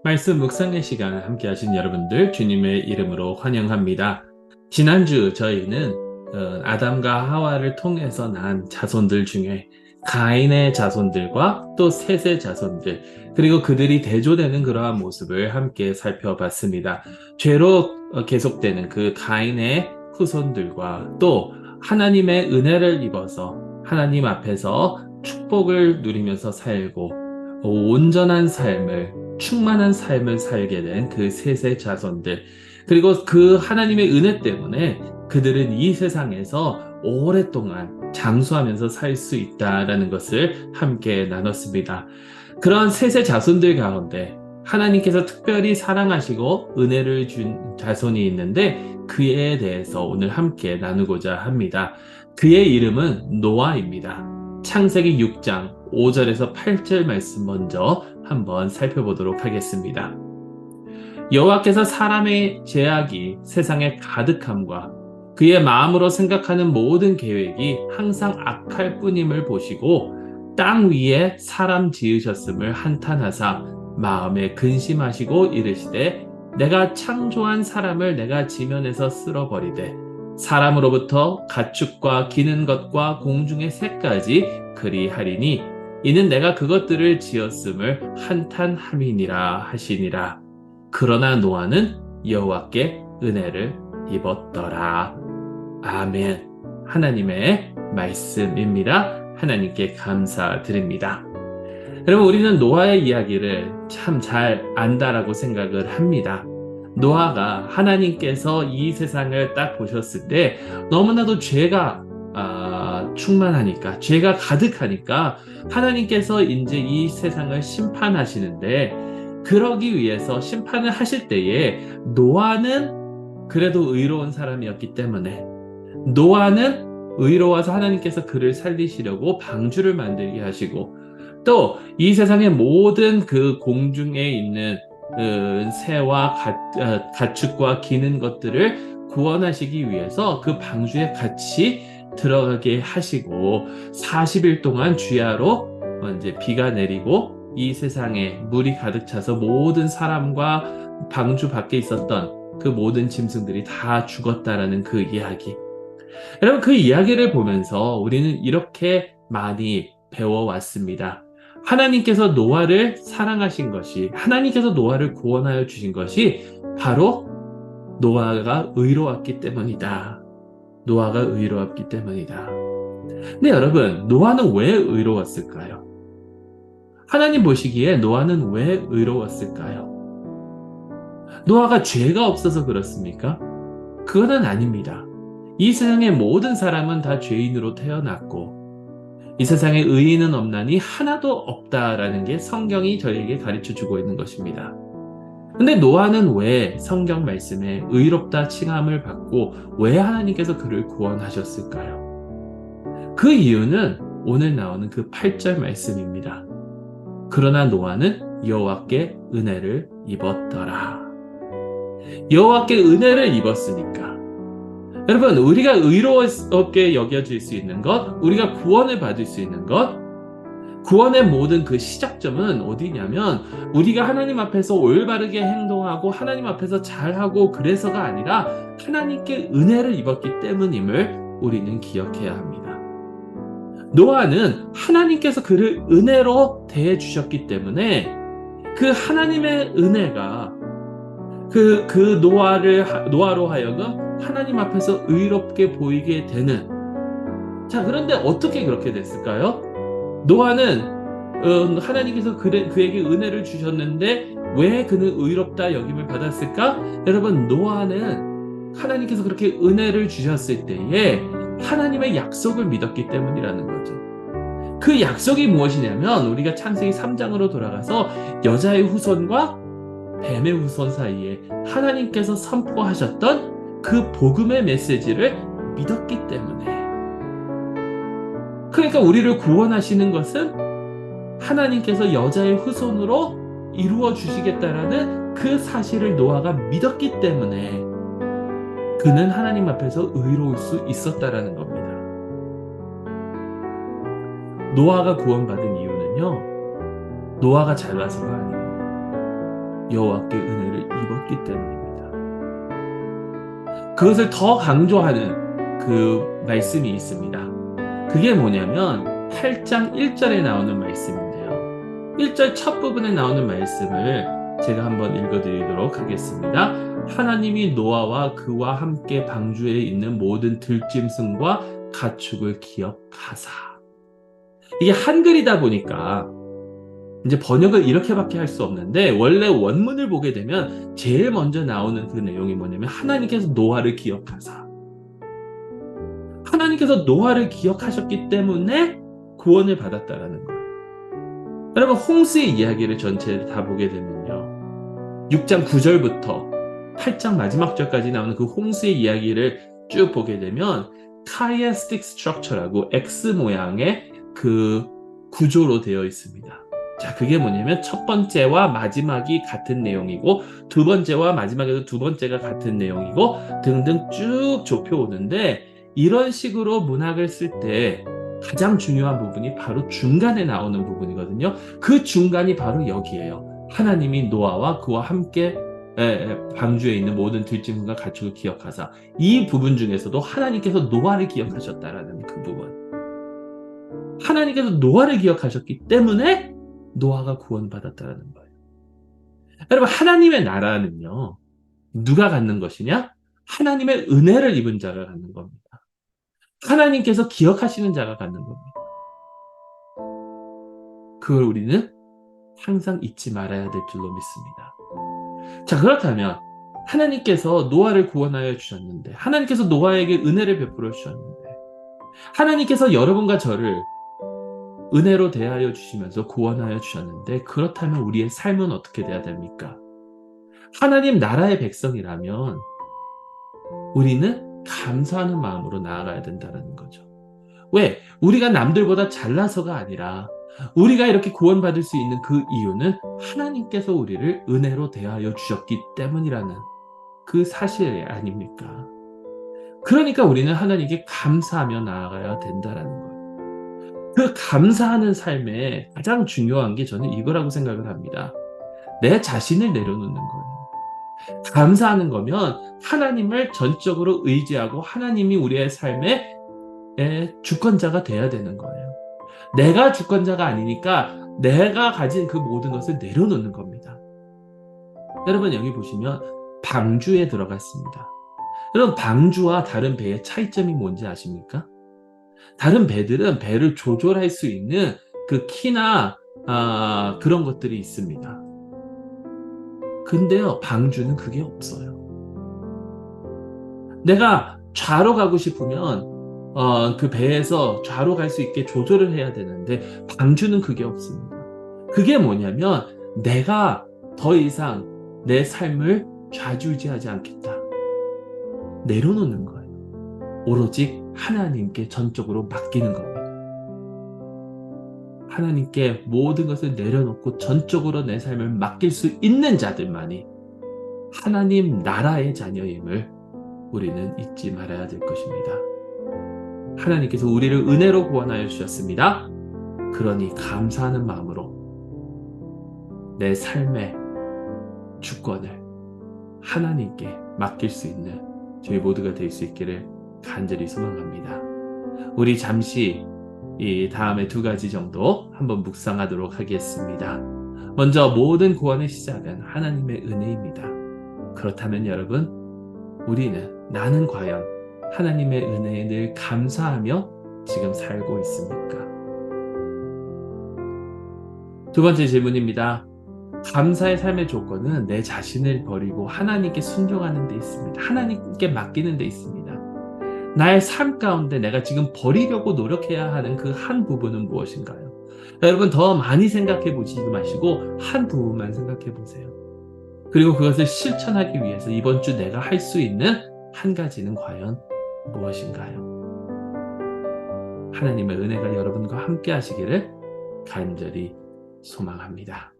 말씀 묵상의 시간 함께 하신 여러분들 주님의 이름으로 환영합니다. 지난주 저희는 아담과 하와를 통해서 난 자손들 중에 가인의 자손들과 또 셋의 자손들 그리고 그들이 대조되는 그러한 모습을 함께 살펴봤습니다. 죄로 계속되는 그 가인의 후손들과 또 하나님의 은혜를 입어서 하나님 앞에서 축복을 누리면서 살고 온전한 삶을 충만한 삶을 살게 된 그 셋의 자손들 그리고 그 하나님의 은혜 때문에 그들은 이 세상에서 오랫동안 장수하면서 살 수 있다라는 것을 함께 나눴습니다. 그런 셋의 자손들 가운데 하나님께서 특별히 사랑하시고 은혜를 준 자손이 있는데 그에 대해서 오늘 함께 나누고자 합니다. 그의 이름은 노아입니다. 창세기 6장 5절에서 8절 말씀 먼저 한번 살펴보도록 하겠습니다. 여호와께서 사람의 죄악이 세상에 가득함과 그의 마음으로 생각하는 모든 계획이 항상 악할 뿐임을 보시고 땅 위에 사람 지으셨음을 한탄하사 마음에 근심하시고 이르시되 내가 창조한 사람을 내가 지면에서 쓸어버리되 사람으로부터 가축과 기는 것과 공중의 새까지 그리하리니 이는 내가 그것들을 지었음을 한탄함이니라 하시니라. 그러나 노아는 여호와께 은혜를 입었더라. 아멘. 하나님의 말씀입니다. 하나님께 감사드립니다. 여러분, 우리는 노아의 이야기를 참 잘 안다라고 생각을 합니다. 노아가 하나님께서 이 세상을 딱 보셨을 때 너무나도 죄가 충만하니까, 죄가 가득하니까 하나님께서 이제 이 세상을 심판하시는데, 그러기 위해서 심판을 하실 때에 노아는 그래도 의로운 사람이었기 때문에, 노아는 의로워서 하나님께서 그를 살리시려고 방주를 만들게 하시고, 또 이 세상의 모든 그 공중에 있는 새와 가축과 기는 것들을 구원하시기 위해서 그 방주에 같이 들어가게 하시고 40일 동안 주야로 이제 비가 내리고 이 세상에 물이 가득 차서 모든 사람과 방주 밖에 있었던 그 모든 짐승들이 다 죽었다라는 그 이야기. 여러분, 그 이야기를 보면서 우리는 이렇게 많이 배워왔습니다. 하나님께서 노아를 사랑하신 것이, 하나님께서 노아를 구원하여 주신 것이 바로 노아가 의로웠기 때문이다. 노아가 의로웠기 때문이다. 근데 여러분, 노아는 왜 의로웠을까요? 하나님 보시기에 노아는 왜 의로웠을까요? 노아가 죄가 없어서 그렇습니까? 그거는 아닙니다. 이 세상의 모든 사람은 다 죄인으로 태어났고 이 세상에 의인은 없나니 하나도 없다라는 게 성경이 저희에게 가르쳐주고 있는 것입니다. 근데 노아는 왜 성경 말씀에 의롭다 칭함을 받고 왜 하나님께서 그를 구원하셨을까요? 그 이유는 오늘 나오는 그 8절 말씀입니다. 그러나 노아는 여호와께 은혜를 입었더라. 여호와께 은혜를 입었으니까 여러분, 우리가 의롭게 여겨질 수 있는 것, 우리가 구원을 받을 수 있는 것, 구원의 모든 그 시작점은 어디냐면 우리가 하나님 앞에서 올바르게 행동하고 하나님 앞에서 잘하고 그래서가 아니라 하나님께 은혜를 입었기 때문임을 우리는 기억해야 합니다. 노아는 하나님께서 그를 은혜로 대해주셨기 때문에 그 하나님의 은혜가 그 노아로 하여금 하나님 앞에서 의롭게 보이게 되는. 자, 그런데 어떻게 그렇게 됐을까요? 노아는 하나님께서 그에게 은혜를 주셨는데 왜 그는 의롭다 여김을 받았을까? 여러분, 노아는 하나님께서 그렇게 은혜를 주셨을 때에 하나님의 약속을 믿었기 때문이라는 거죠. 그 약속이 무엇이냐면 우리가 창세기 3장으로 돌아가서 여자의 후손과 뱀의 후손 사이에 하나님께서 선포하셨던 그 복음의 메시지를 믿었기 때문에. 그러니까 우리를 구원하시는 것은 하나님께서 여자의 후손으로 이루어 주시겠다라는 그 사실을 노아가 믿었기 때문에 그는 하나님 앞에서 의로울 수 있었다라는 겁니다. 노아가 구원받은 이유는요, 노아가 잘나서가 아니에요. 여호와께 은혜를 입었기 때문입니다. 그것을 더 강조하는 그 말씀이 있습니다. 그게 뭐냐면 8장 1절에 나오는 말씀인데요. 1절 첫 부분에 나오는 말씀을 제가 한번 읽어드리도록 하겠습니다. 하나님이 노아와 그와 함께 방주에 있는 모든 들짐승과 가축을 기억하사. 이게 한글이다 보니까 이제 번역을 이렇게밖에 할 수 없는데, 원래 원문을 보게 되면 제일 먼저 나오는 그 내용이 뭐냐면 하나님께서 노아를 기억하사. 하나님께서 노아를 기억하셨기 때문에 구원을 받았다라는 거예요. 여러분, 홍수의 이야기를 전체를 다 보게 되면요, 6장 9절부터 8장 마지막 절까지 나오는 그 홍수의 이야기를 쭉 보게 되면 카이에스틱 스트럭처라고 X 모양의 그 구조로 되어 있습니다. 자, 그게 뭐냐면 첫 번째와 마지막이 같은 내용이고, 두 번째와 마지막에도 두 번째가 같은 내용이고, 등등 쭉 좁혀 오는데, 이런 식으로 문학을 쓸 때 가장 중요한 부분이 바로 중간에 나오는 부분이거든요. 그 중간이 바로 여기예요. 하나님이 노아와 그와 함께 방주에 있는 모든 들짐승과 가축을 기억하사. 이 부분 중에서도 하나님께서 노아를 기억하셨다라는 그 부분. 하나님께서 노아를 기억하셨기 때문에 노아가 구원받았다는 거예요. 여러분, 하나님의 나라는요, 누가 갖는 것이냐? 하나님의 은혜를 입은 자가 갖는 겁니다. 하나님께서 기억하시는 자가 갖는 겁니다. 그걸 우리는 항상 잊지 말아야 될 줄로 믿습니다. 자, 그렇다면 하나님께서 노아를 구원하여 주셨는데, 하나님께서 노아에게 은혜를 베풀어 주셨는데, 하나님께서 여러분과 저를 은혜로 대하여 주시면서 구원하여 주셨는데, 그렇다면 우리의 삶은 어떻게 돼야 됩니까? 하나님 나라의 백성이라면 우리는 감사하는 마음으로 나아가야 된다는 거죠. 왜? 우리가 남들보다 잘나서가 아니라 우리가 이렇게 구원받을 수 있는 그 이유는 하나님께서 우리를 은혜로 대하여 주셨기 때문이라는 그 사실 아닙니까? 그러니까 우리는 하나님께 감사하며 나아가야 된다는 거예요. 그 감사하는 삶에 가장 중요한 게 저는 이거라고 생각을 합니다. 내 자신을 내려놓는 거예요. 감사하는 거면 하나님을 전적으로 의지하고 하나님이 우리의 삶의 주권자가 돼야 되는 거예요. 내가 주권자가 아니니까 내가 가진 그 모든 것을 내려놓는 겁니다. 여러분, 여기 보시면 방주에 들어갔습니다. 여러분, 방주와 다른 배의 차이점이 뭔지 아십니까? 다른 배들은 배를 조절할 수 있는 그 키나 그런 것들이 있습니다. 근데요, 방주는 그게 없어요. 내가 좌로 가고 싶으면 그 배에서 좌로 갈 수 있게 조절을 해야 되는데, 방주는 그게 없습니다. 그게 뭐냐면 내가 더 이상 내 삶을 좌지우지하지 않겠다. 내려놓는 거예요. 오로지 하나님께 전적으로 맡기는 겁니다. 하나님께 모든 것을 내려놓고 전적으로 내 삶을 맡길 수 있는 자들만이 하나님 나라의 자녀임을 우리는 잊지 말아야 될 것입니다. 하나님께서 우리를 은혜로 구원하여 주셨습니다. 그러니 감사하는 마음으로 내 삶의 주권을 하나님께 맡길 수 있는 저희 모두가 될 수 있기를 간절히 소망합니다. 우리 잠시 이 다음에 두 가지 정도 한번 묵상하도록 하겠습니다. 먼저, 모든 구원의 시작은 하나님의 은혜입니다. 그렇다면 여러분, 나는 과연 하나님의 은혜에 늘 감사하며 지금 살고 있습니까? 두 번째 질문입니다. 감사의 삶의 조건은 내 자신을 버리고 하나님께 순종하는 데 있습니다. 하나님께 맡기는 데 있습니다. 나의 삶 가운데 내가 지금 버리려고 노력해야 하는 그 한 부분은 무엇인가요? 여러분, 더 많이 생각해 보시지 마시고 한 부분만 생각해 보세요. 그리고 그것을 실천하기 위해서 이번 주 내가 할 수 있는 한 가지는 과연 무엇인가요? 하나님의 은혜가 여러분과 함께 하시기를 간절히 소망합니다.